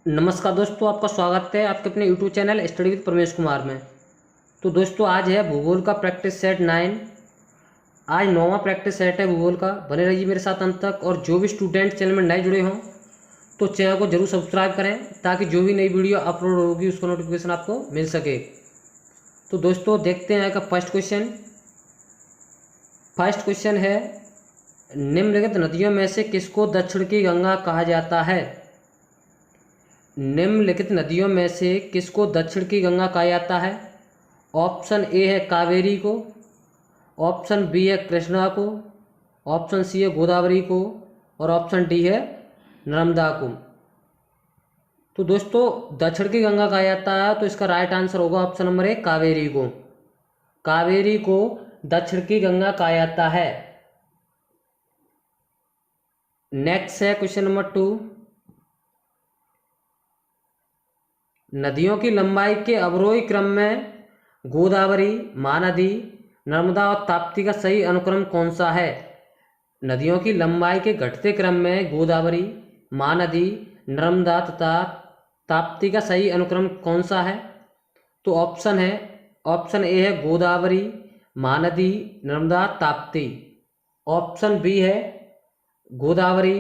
नमस्कार दोस्तों, आपका स्वागत है आपके अपने YouTube channel study with Paramesh Kumar में। तो दोस्तों, आज है भूगोल का प्रैक्टिस सेट 9। आज 9वां प्रैक्टिस सेट है भूगोल का। बने रहिए मेरे साथ अंत तक। और जो भी स्टूडेंट चैनल में नए जुड़े हों तो चैनल को जरूर सब्सक्राइब करें ताकि जो भी नई वीडियो अपलोड होगी उसका नोटिफिकेशन आपको मिल सके। तो दोस्तों, देखते हैं का फर्स्ट क्वेश्चन है, निम्नलिखित नदियों में से किसको दक्षिण की गंगा कहा जाता है? निम्नलिखित नदियों में से किसको दक्षिण की गंगा कहा जाता है? ऑप्शन ए है कावेरी को, ऑप्शन बी है कृष्णा को, ऑप्शन सी है गोदावरी को और ऑप्शन डी है नर्मदा को। तो दोस्तों, दक्षिण की गंगा कहा जाता है तो इसका राइट आंसर होगा ऑप्शन नंबर ए कावेरी को। कावेरी को दक्षिण की गंगा कहा जाता है। नेक्स्ट है क्वेश्चन नंबर 2, नदियों की लंबाई के अवरोही क्रम में गोदावरी, महानदी, नर्मदा और ताप्ती का सही अनुक्रम कौन सा है? नदियों की लंबाई के घटते क्रम में गोदावरी, महानदी, नर्मदा तथा ताप्ती का सही अनुक्रम कौन सा है? तो ऑप्शन ए है गोदावरी, महानदी, नर्मदा, ताप्ती। ऑप्शन बी है गोदावरी,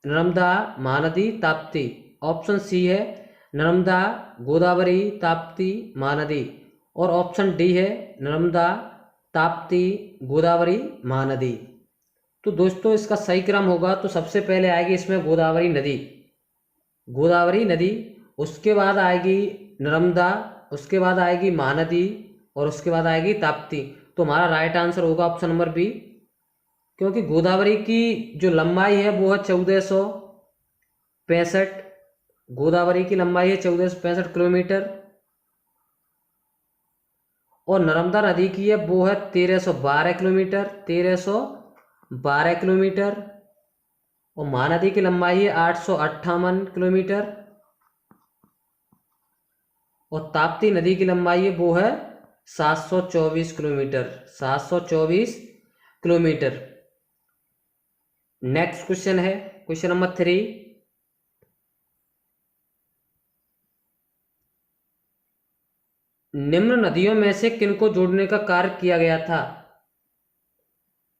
नर्मदा, महानदी, ताप्ती। ऑप्शन सी है नर्मदा, गोदावरी, ताप्ती, महानदी और ऑप्शन डी है नर्मदा, ताप्ती, गोदावरी, महानदी। तो दोस्तों, इसका सही क्रम होगा तो सबसे पहले आएगी इसमें गोदावरी नदी, उसके बाद आएगी नर्मदा, उसके बाद आएगी महानदी और उसके बाद आएगी ताप्ती। तो हमारा राइट आंसर होगा ऑप्शन नंबर बी, क्योंकि गोदावरी की जो लंबाई है वो है 1465। गोदावरी की लंबाई है 1465 किलोमीटर और नर्मदा नदी की है वो है 1312 किलोमीटर और महानदी की लंबाई है 858 किलोमीटर और ताप्ती नदी की लंबाई है वो है 724 किलोमीटर। नेक्स्ट क्वेश्चन है क्वेश्चन नंबर 3, निम्न नदियों में से किनको जोड़ने का कार्य किया गया था?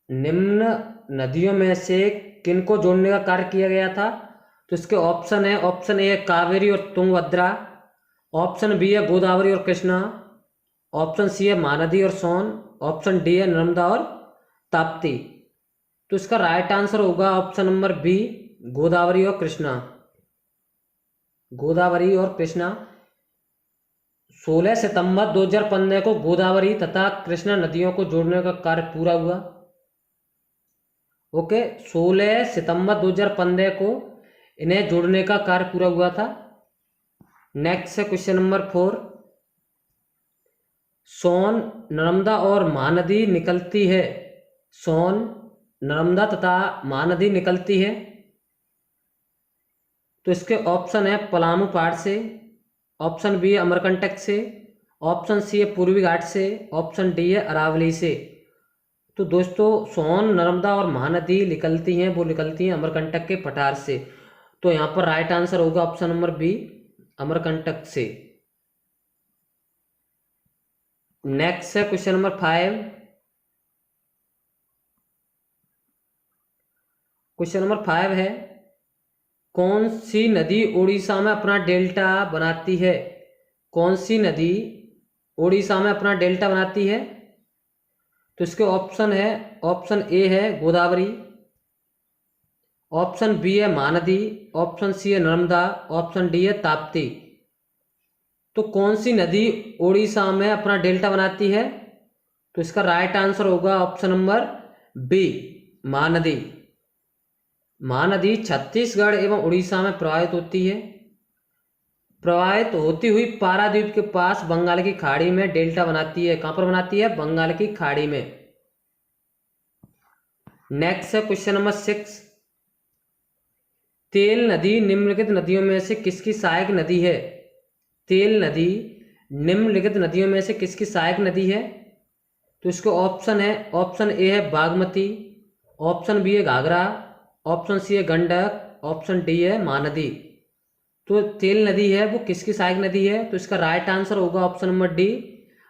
निम्न नदियों में से किनको जोड़ने का कार्य किया गया था? तो इसके ऑप्शन है, ऑप्शन ए है कावेरी और तुंगभद्रा, ऑप्शन बी है गोदावरी और कृष्णा, ऑप्शन सी है महानदी और सोन, ऑप्शन डी है नर्मदा और ताप्ती। तो इसका राइट आंसर होगा ऑप्शन नंबर बी, गोदावरी और कृष्णा। गोदावरी और कृष्णा 16 सितंबर 2015 को गोदावरी तथा कृष्णा नदियों को जोड़ने का कार्य पूरा हुआ। ओके, 16 सितंबर 2015 को इन्हें जोड़ने का कार्य पूरा हुआ था। नेक्स्ट है क्वेश्चन नंबर 4, सोन, नर्मदा और महानदी निकलती है। सोन, नर्मदा तथा महानदी निकलती है तो इसके ऑप्शन है पलामू पहाड़ से, ऑप्शन बी है अमरकंटक से, ऑप्शन सी है पूर्वी घाट से, ऑप्शन डी है अरावली से। तो दोस्तों, सोन, नर्मदा और महानदी निकलती हैं अमरकंटक के पठार से। तो यहाँ पर राइट आंसर होगा ऑप्शन नंबर बी, अमरकंटक से। नेक्स्ट है क्वेश्चन नंबर 5, क्वेश्चन नंबर 5 है, कौन सी नदी उड़ीसा में अपना डेल्टा बनाती है? कौन सी नदी उड़ीसा में अपना डेल्टा बनाती है? तो इसके ऑप्शन है, ऑप्शन ए है गोदावरी, ऑप्शन बी है महानदी, ऑप्शन सी है नर्मदा, ऑप्शन डी है ताप्ती। तो कौन सी नदी उड़ीसा में अपना डेल्टा बनाती है? तो इसका राइट आंसर होगा option number B, Mahanadi. Mahanadi Chhattisgarh एवं उड़ीसा में प्रवाहित होती है। प्रवाहित होती हुई पारादीप के पास बंगाल की खाड़ी में डेल्टा बनाती है। कहां पर बनाती है? बंगाल की खाड़ी में। नेक्स्ट है क्वेश्चन नंबर 6, तेल नदी निम्नलिखित नदियों में से किसकी सहायक नदी है? तेल नदी निम्नलिखित नदियों में से किसकी सहायक नदी है? तो इसको ऑप्शन है, ऑप्शन ए है बागमती, ऑप्शन बी है घाघरा, ऑप्शन सी है गंडक, ऑप्शन डी है महानदी। तो तेल नदी है वो किसकी सहायक नदी है? तो इसका राइट आंसर होगा ऑप्शन नंबर डी,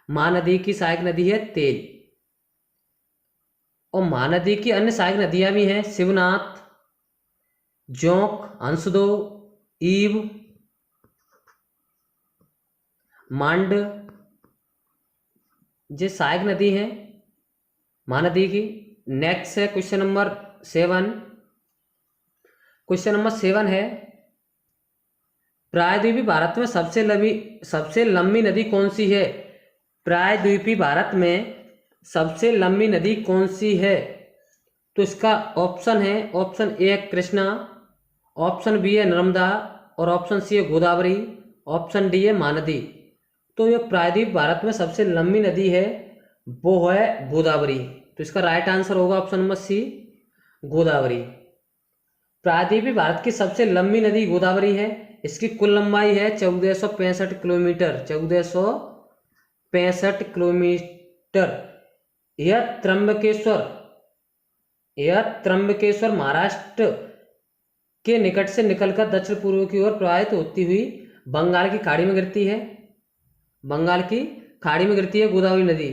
महानदी की सहायक नदी है तेल। और महानदी की अन्य सहायक नदियां भी हैं, शिवनाथ, जोंक, हंसदो, ईव, मांड, ये सहायक नदी है महानदी की। नेक्स्ट है क्वेश्चन नंबर 7। क्वेश्चन नंबर 7 है, प्रायद्वीपीय भारत में सबसे लंबी नदी कौन सी है? प्रायद्वीपीय भारत में सबसे लंबी नदी कौन सी है? तो इसका ऑप्शन है, ऑप्शन ए है कृष्णा, ऑप्शन बी है नर्मदा, और ऑप्शन सी है गोदावरी, ऑप्शन डी है महानदी। तो ये प्रायद्वीप भारत में सबसे लंबी नदी है वो है गोदावरी। तो इसका राइट आंसर होगा ऑप्शन नंबर सी, गोदावरी। प्रायद्वीपीय भारत की सबसे लंबी नदी गोदावरी है। इसकी कुल लंबाई है 1465 किलोमीटर, 1465 किलोमीटर। यह त्र्यंबकेश्वर महाराष्ट्र के निकट से निकलकर दक्षिण पूर्व की ओर प्रवाहित होती हुई बंगाल की खाड़ी में गिरती है। बंगाल की खाड़ी में गिरती है गोदावरी नदी।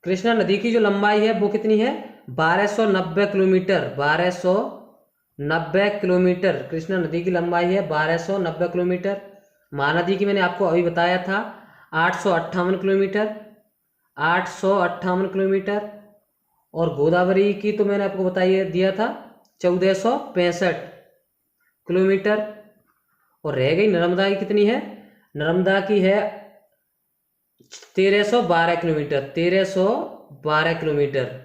कृष्णा नदी की जो लंबाई है वो कितनी है? 1290 किलोमीटर, 1290 किलोमीटर कृष्णा नदी की लंबाई है, 1290 किलोमीटर। महानदी की मैंने आपको अभी बताया था 858 किलोमीटर, 858 किलोमीटर। और गोदावरी की तो मैंने आपको बताइए दिया था 1465 किलोमीटर। और रह गई नर्मदा की कितनी है? नर्मदा की है 1312 किलोमीटर, 1312 किलोमीटर।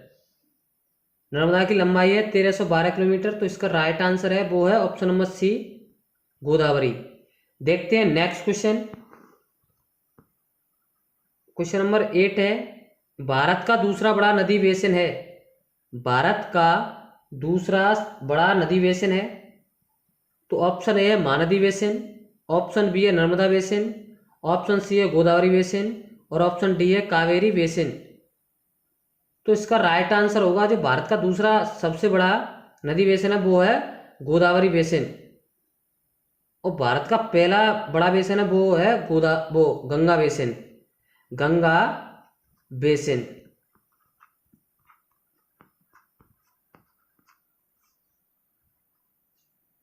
नर्मदा की लंबाई है 1312 किलोमीटर। तो इसका राइट आंसर है वो है ऑप्शन नंबर सी, गोदावरी। देखते हैं नेक्स्ट क्वेश्चन। क्वेश्चन नंबर 8 है, भारत का दूसरा बड़ा नदी बेसिन है। भारत का दूसरा बड़ा नदी बेसिन है। तो ऑप्शन ए है महानदी बेसिन, ऑप्शन बी है नर्मदा बेसिन, ऑप्शन सी है गोदावरी बेसिन, और ऑप्शन डी है कावेरी बेसिन। तो इसका राइट आंसर होगा, जो भारत का दूसरा सबसे बड़ा नदी बेसिन है वो है गोदावरी बेसिन। और भारत का पहला बड़ा बेसिन है वो है Ganga basin, Ganga basin.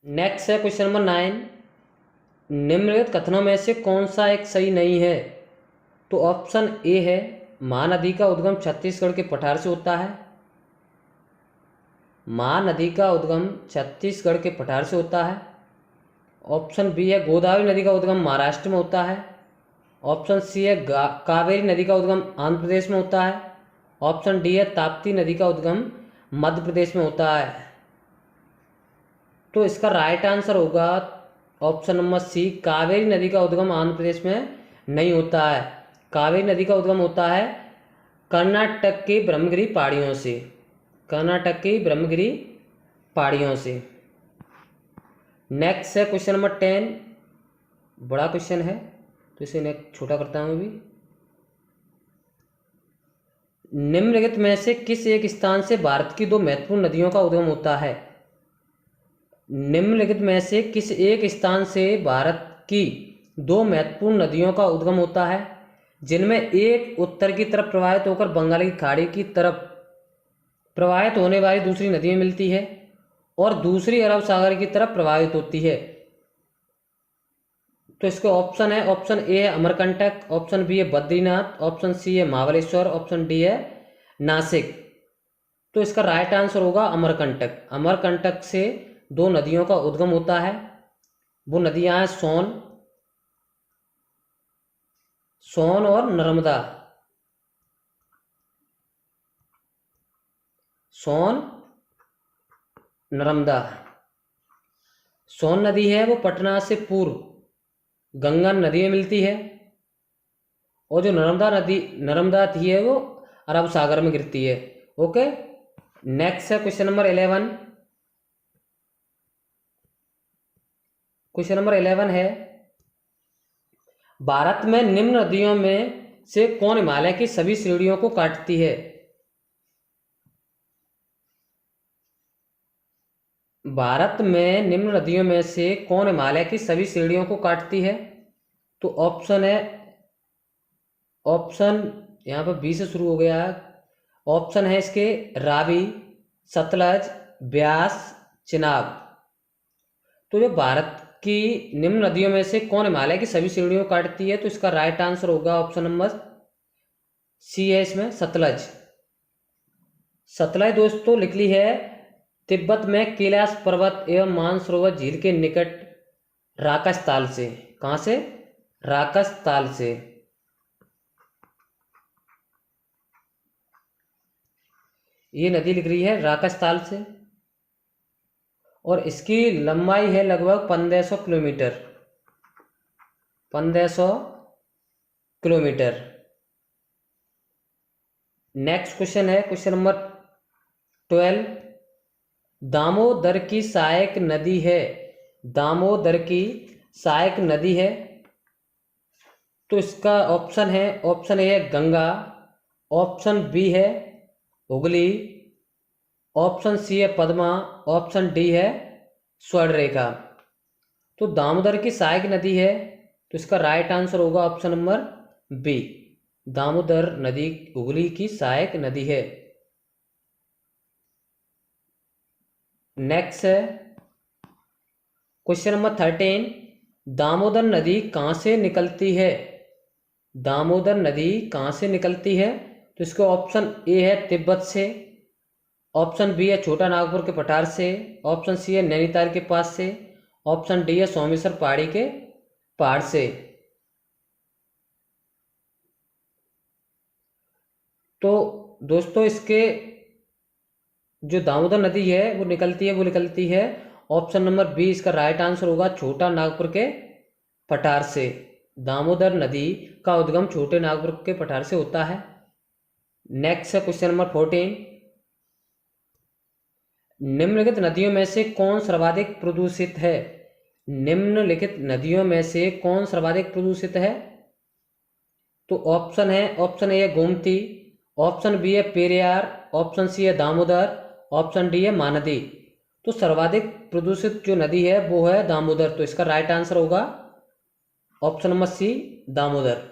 Next है क्वेश्चन नंबर 9। निम्नलिखित कथनों में से कौन सा एक सही नहीं है? तो ऑप्शन ए है, महानदी का उद्गम छत्तीसगढ़ के पठार से होता है। महानदी का उद्गम छत्तीसगढ़ के पठार से होता है। ऑप्शन बी है, गोदावरी नदी का उद्गम महाराष्ट्र में होता है। ऑप्शन सी है, कावेरी नदी का उद्गम आंध्र प्रदेश में होता है। ऑप्शन डी है, ताप्ती नदी का उद्गम मध्य प्रदेश में होता है। तो इसका राइट आंसर होगा ऑप्शन नंबर सी, कावेरी नदी का उद्गम आंध्र प्रदेश में नहीं होता है। कावेरी नदी का उद्गम होता है कर्नाटक की ब्रह्मगिरी पहाड़ियों से, कर्नाटक की ब्रह्मगिरी पहाड़ियों से। नेक्स्ट है क्वेश्चन नंबर 10। बड़ा क्वेश्चन है तो इसे नेक्स्ट छोटा करता हूं अभी। निम्नलिखित में से किस एक स्थान से भारत की दो महत्वपूर्ण नदियों का उद्गम होता है? निम्नलिखित में से किस एक स्थान से भारत की दो महत्वपूर्ण नदियों का उद्गम होता है, जिनमें एक उत्तर की तरफ प्रवाहित होकर बंगाल की खाड़ी की तरफ प्रवाहित होने वाली दूसरी नदी में मिलती है और दूसरी अरब सागर की तरफ प्रवाहित होती है? तो इसके ऑप्शन है, ऑप्शन ए है अमरकंटक, ऑप्शन बी है बद्रीनाथ, ऑप्शन सी है महाबलेश्वर, ऑप्शन डी है नासिक। तो इसका राइट आंसर होगा अमरकंटक। अमरकंटक से दो नदियों का उद्गम होता है। वो नदियां हैं सोन और नर्मदा। सोन नर्मदा। सोन नदी है वो पटना से पूर्व गंगा नदी में मिलती है, और जो नर्मदा थी है वो अरब सागर में गिरती है। ओके, नेक्स्ट है क्वेश्चन नंबर 11। क्वेश्चन नंबर 11 है, भारत में निम्न नदियों में से कौन हिमालय की सभी श्रेणियों को काटती है? भारत में निम्न नदियों में से कौन हिमालय की सभी श्रेणियों को काटती है? तो ऑप्शन है, ऑप्शन यहाँ पर बी से शुरू हो गया है। ऑप्शन है इसके रावी, सतलज, ब्यास, चिनाब। तो जो भारत की निम्न नदियों में से कौन हिमालय की सभी श्रेणियों को काटती है? तो इसका राइट आंसर होगा ऑप्शन नंबर सी है इसमें, सतलज। सतलज दोस्तों लिख ली है तिब्बत में कैलाश पर्वत एवं मानसरोवर झील के निकट राकस ताल से। कहाँ से? राकस ताल से। ये नदी लिख रही है राकस ताल से और इसकी लंबाई है लगभग 1500 किलोमीटर। 1500 किलोमीटर। नेक्स्ट क्वेश्चन है क्वेश्चन नंबर 12। दामोदर की सहायक नदी है। दामोदर की सहायक नदी है। तो इसका ऑप्शन है, ऑप्शन ए है गंगा, ऑप्शन बी है हुगली, ऑप्शन सी है पद्मा, ऑप्शन डी है स्वर्णरेखा। तो दामोदर की सहायक नदी है तो इसका राइट आंसर होगा ऑप्शन नंबर बी। दामोदर नदी हुगली की सहायक नदी है। नेक्स्ट है क्वेश्चन नंबर 13। दामोदर नदी कहाँ से निकलती है? दामोदर नदी कहाँ से निकलती है? तो इसका ऑप्शन ए है तिब्बत से, ऑप्शन बी है छोटा नागपुर के पठार से, ऑप्शन सी है नैनीताल के पास से, ऑप्शन डी है सोमेश्वर पहाड़ी के पहाड़ से। तो दोस्तों इसके जो दामोदर नदी है वो निकलती है ऑप्शन नंबर बी। इसका राइट आंसर होगा छोटा नागपुर के पठार से। दामोदर नदी का उद्गम छोटे नागपुर के पठार से होता है। नेक्स्ट है क्वेश्चन नंबर 14। निम्नलिखित नदियों में से कौन सर्वाधिक प्रदूषित है? निम्नलिखित नदियों में से कौन सर्वाधिक प्रदूषित है? तो ऑप्शन है, ऑप्शन ए है गोमती, ऑप्शन बी है पेरियार, ऑप्शन सी है दामोदर, ऑप्शन डी है महानदी। तो सर्वाधिक प्रदूषित जो नदी है वो है दामोदर। तो इसका राइट आंसर होगा option number C, Damodar.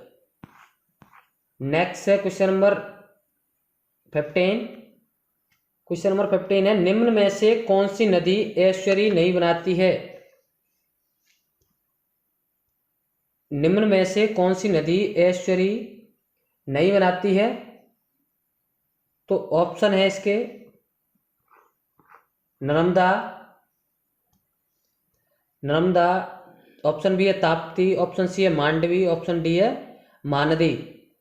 Next है क्वेश्चन नंबर 15। क्वेश्चन नंबर 15 है निम्न में से कौन सी नदी एस्चुरी नहीं बनाती है? निम्न में से कौन सी नदी एस्चुरी नहीं बनाती है? तो ऑप्शन है इसके नर्मदा, ऑप्शन बी है ताप्ती, ऑप्शन सी है मांडवी, ऑप्शन डी है महानदी।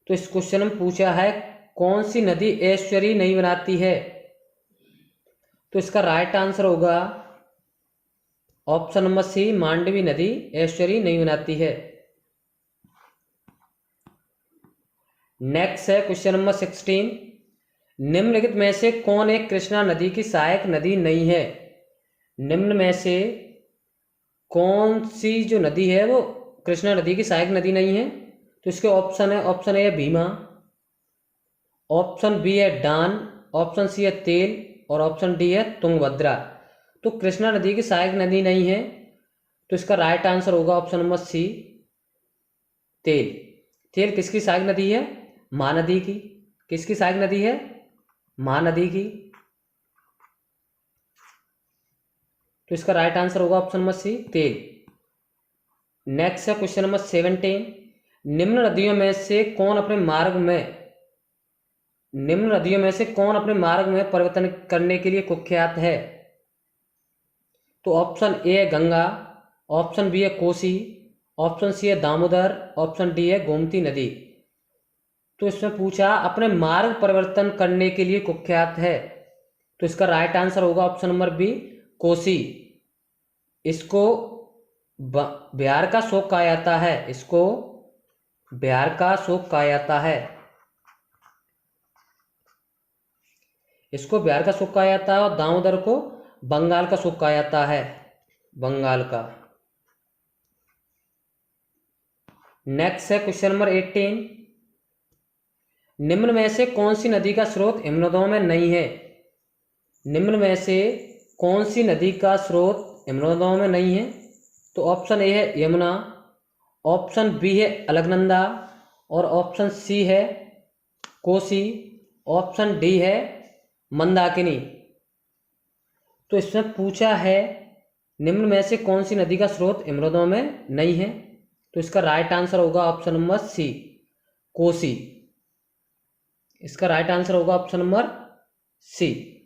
तो इस क्वेश्चन में पूछा है कौन सी नदी एस्चुरी नहीं बनाती है? तो इसका राइट आंसर होगा ऑप्शन नंबर सी, मांडवी नदी एस्चुरी नहीं बनाती है। नेक्स्ट है क्वेश्चन नंबर 16। निम्नलिखित में से कौन एक कृष्णा नदी की सहायक नदी नहीं है? निम्न में से कौन सी जो नदी है वो कृष्णा नदी की सहायक नदी नहीं है? तो इसके ऑप्शन है, ऑप्शन ए है भीमा, ऑप्शन बी है डान, ऑप्शन सी है तेल और ऑप्शन डी है तुंगभद्रा। तो कृष्णा नदी की सहायक नदी नहीं है तो इसका राइट आंसर होगा ऑप्शन नंबर सी, तेल। तेल किसकी सहायक नदी है? महानदी की। किसकी सहायक नदी है? महानदी की। तो इसका राइट आंसर होगा ऑप्शन नंबर सी, तेल। नेक्स्ट है क्वेश्चन नंबर 17। निम्न नदियों में से कौन अपने मार्ग में परिवर्तन करने के लिए कुख्यात है? तो ऑप्शन ए है गंगा, ऑप्शन बी है कोसी, ऑप्शन सी है दामोदर, ऑप्शन डी है गोमती नदी। तो इसमें पूछा अपने मार्ग परिवर्तन करने के लिए कुख्यात है तो इसका राइट आंसर होगा ऑप्शन नंबर बी, कोसी। इसको बिहार का शोक कहा जाता है। इसको बिहार का शोक कहा जाता है। इसको बिहार का शोक कहा जाता है और दामोदर को बंगाल का शोक कहा जाता है, बंगाल का। नेक्स्ट है क्वेश्चन नंबर 18। निम्न में से कौन सी नदी का स्रोत हिमनदों में नहीं है? निम्न में से कौन सी नदी का स्रोत हिमनदों नदियों में नहीं है? तो ऑप्शन ए है यमुना, ऑप्शन बी है अलकनंदा, और ऑप्शन सी है कोसी, ऑप्शन डी है मंदाकिनी। तो इसमें पूछा है निम्न में से कौन सी नदी का स्रोत हिमनदों में नहीं है? तो इसका राइट आंसर होगा ऑप्शन नंबर सी, कोसी। इसका राइट आंसर होगा ऑप्शन नंबर सी।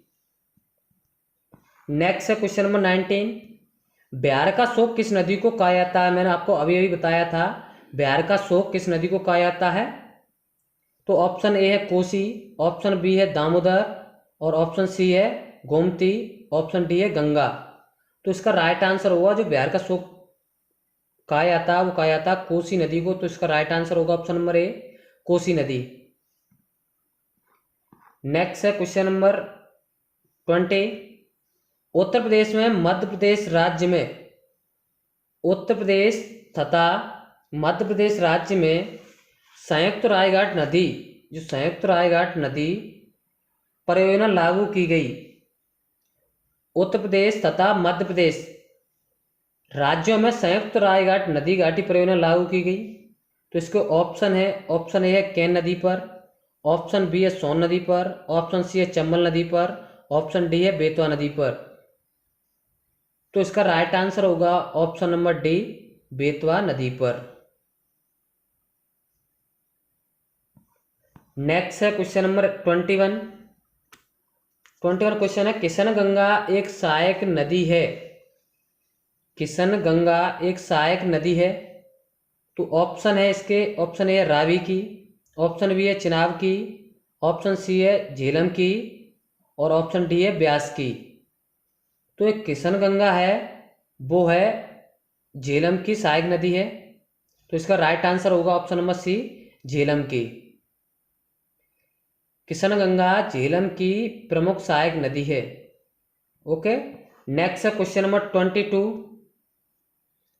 नेक्स्ट है क्वेश्चन नंबर 19। बिहार का शोक किस नदी को कहा जाता है? मैंने आपको अभी अभी बताया था, बिहार का शोक किस नदी को कहा जाता है? तो ऑप्शन ए है कोसी, ऑप्शन बी है दामोदर, और ऑप्शन सी है गोमती, ऑप्शन डी है गंगा। तो इसका राइट आंसर होगा जो बिहार का शोक कहा जाता है वो कहा जाता है कोसी नदी को। तो इसका राइट आंसर होगा ऑप्शन नंबर ए, कोसी नदी। नेक्स्ट है क्वेश्चन नंबर 20। उत्तर प्रदेश में मध्य प्रदेश राज्य में, उत्तर प्रदेश तथा मध्य प्रदेश राज्य में संयुक्त रायघाट नदी, जो संयुक्त रायघाट नदी परियोजना लागू की गई, उत्तर प्रदेश तथा मध्य प्रदेश राज्यों में संयुक्त रायघाट नदी घाटी परियोजना लागू की गई। तो इसके ऑप्शन है, ऑप्शन ए है केन नदी पर, ऑप्शन बी है सोन नदी पर, ऑप्शन सी है चंबल नदी पर, ऑप्शन डी है बेतवा नदी पर। तो इसका राइट आंसर होगा ऑप्शन नंबर डी, बेतवा नदी पर। नेक्स्ट है क्वेश्चन नंबर 21। क्वेश्चन है किशन गंगा एक सहायक नदी है, किशन गंगा एक सहायक नदी है। तो ऑप्शन है इसके, ऑप्शन ए है रावी की, ऑप्शन बी है चिनाब की, ऑप्शन सी है झेलम की, और ऑप्शन डी है ब्यास की। तो एक किशन गंगा है वो है झेलम की सहायक नदी है। तो इसका राइट आंसर होगा ऑप्शन नंबर सी, झेलम की। किशन गंगा झेलम की प्रमुख सहायक नदी है। ओके। नेक्स्ट है क्वेश्चन नंबर 22।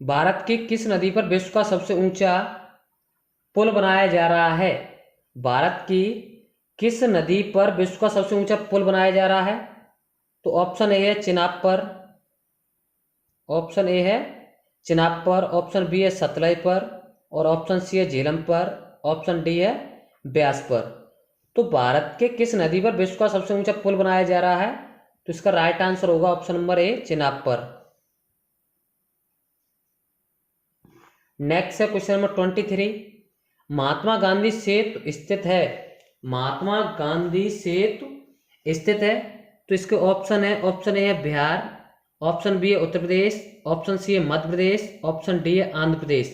भारत की किस नदी पर विश्व का सबसे ऊंचा पुल बनाया जा रहा है? भारत की किस नदी पर विश्व का सबसे ऊंचा पुल बनाया जा रहा है? तो ऑप्शन ए है चिनाब पर, ऑप्शन ए है चिनाब पर, ऑप्शन बी है सतलज पर, और ऑप्शन सी है झेलम पर, ऑप्शन डी है ब्यास पर। तो भारत के किस नदी पर विश्व का सबसे ऊंचा पुल बनाया जा रहा है? तो इसका राइट आंसर होगा ऑप्शन नंबर ए, चिनाब पर। नेक्स्ट है क्वेश्चन नंबर 23। महात्मा गांधी सेतु स्थित है, महात्मा गांधी सेतु स्थित है। तो इसके ऑप्शन है, ऑप्शन ए है बिहार, ऑप्शन बी है उत्तर प्रदेश, ऑप्शन सी है मध्य प्रदेश, ऑप्शन डी है आंध्र प्रदेश।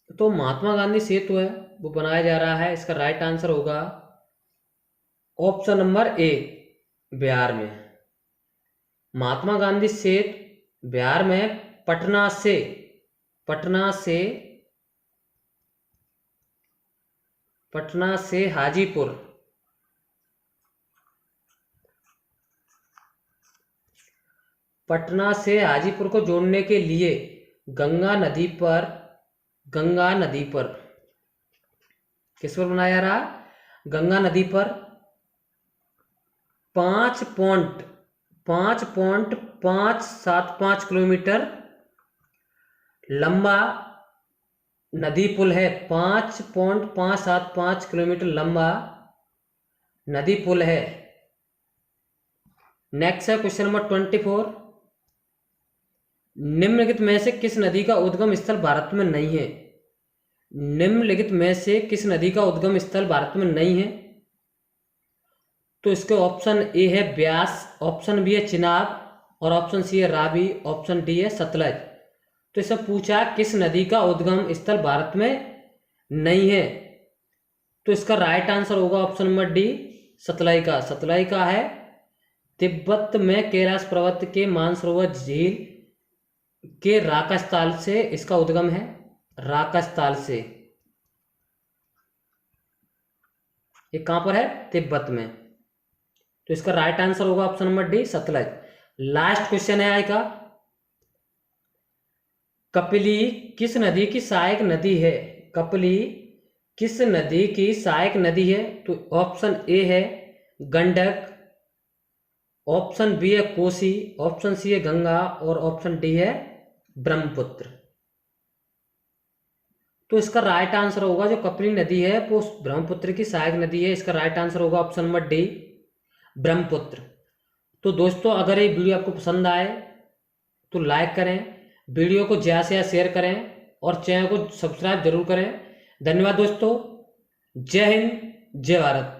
तो महात्मा गांधी सेतु है वो बनाया जा रहा है, इसका राइट आंसर होगा ऑप्शन नंबर ए, बिहार में। महात्मा गांधी सेतु बिहार में पटना से, पटना से हाजीपुर, पटना से हाजीपुर को जोड़ने के लिए गंगा नदी पर, गंगा नदी पर किस पर बनाया जा रहा? गंगा नदी पर 5.575 किलोमीटर लंबा नदी पुल है, 5.575 किलोमीटर लंबा नदी पुल है। नेक्स्ट है क्वेश्चन नंबर 24। निम्नलिखित में से किस नदी का उद्गम स्थल भारत में नहीं है? निम्नलिखित में से किस नदी का उद्गम स्थल भारत में नहीं है? तो इसके ऑप्शन ए है ब्यास, ऑप्शन बी है चिनाब, और ऑप्शन सी है रावी, ऑप्शन डी है सतलज। तो इससे पूछा किस नदी का उद्गम स्थल भारत में नहीं है? तो इसका राइट आंसर होगा ऑप्शन नंबर डी, सतलज का। सतलज का है तिब्बत में कैलाश पर्वत के मानसरोवर झील के राकास्थल से इसका उद्गम है, राकास्थल से। ये कहां पर है? तिब्बत में। तो इसका राइट आंसर होगा option number D, Sutlej. Last question है आज का। कपिली किस नदी की सहायक नदी है? कपिली किस नदी की सहायक नदी है? तो ऑप्शन ए है गंडक, ऑप्शन बी है कोसी, ऑप्शन सी है गंगा और ऑप्शन डी है ब्रह्मपुत्र। तो इसका राइट आंसर होगा जो कपिली नदी है वो ब्रह्मपुत्र की सहायक नदी है। इसका राइट आंसर होगा ऑप्शन नंबर डी, ब्रह्मपुत्र। तो दोस्तों अगर ये वीडियो आपको पसंद आए तो लाइक करें, वीडियो को ज़्यादा से ज़्यादा शेयर करें और चैनल को सब्सक्राइब जरूर करें। धन्यवाद दोस्तों। जय हिंद, जय भारत।